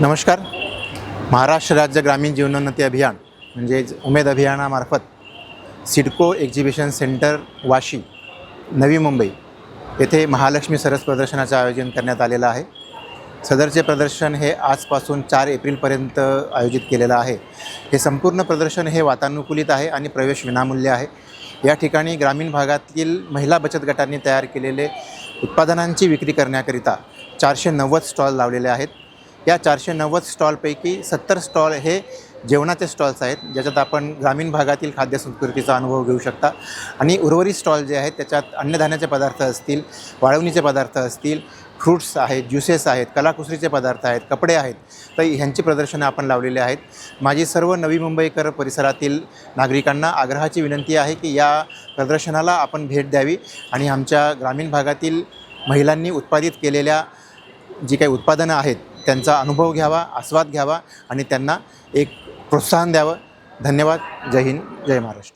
नमस्कार. महाराष्ट्र राज्य ग्रामीण जीवनोन्नती अभियान म्हणजेच उमेद अभियानामार्फत सिडको एक्झिबिशन सेंटर वाशी, नवी मुंबई येथे महालक्ष्मी सरस प्रदर्शनाचे आयोजन करण्यात आलेलं आहे. सदरचे प्रदर्शन हे आजपासून 4 एप्रिलपर्यंत आयोजित केलेलं आहे. हे संपूर्ण प्रदर्शन हे वातानुकूलित आहे आणि प्रवेश विनामूल्य आहे. या ठिकाणी ग्रामीण भागातील महिला बचत गटांनी तयार केलेले उत्पादनांची विक्री करण्याकरिता 490 स्टॉल लावलेले आहेत. या 490 स्टॉलपैकी 70 स्टॉल हे जेवणाचे स्टॉल्स आहेत, ज्याच्यात आपण ग्रामीण भागातील खाद्यसंस्कृतीचा अनुभव घेऊ शकता. आणि उर्वरित स्टॉल जे आहेत त्याच्यात अन्नधान्याचे पदार्थ असतील, वाळवणीचे पदार्थ असतील, फ्रूट्स आहेत, ज्युसेस आहेत, कलाकुसरीचे पदार्थ आहेत, कपडे आहेत, तर ह्यांची प्रदर्शनं आपण लावलेली आहेत. माझी सर्व नवी मुंबईकर परिसरातील नागरिकांना आग्रहाची विनंती आहे की या प्रदर्शनाला आपण भेट द्यावी आणि आमच्या ग्रामीण भागातील महिलांनी उत्पादित केलेल्या जी काही उत्पादनं आहेत त्यांचा अनुभव घ्यावा, आस्वाद घ्यावा आणि त्यांना एक प्रोत्साहन द्यावं. धन्यवाद. जय हिंद, जय महाराष्ट्र.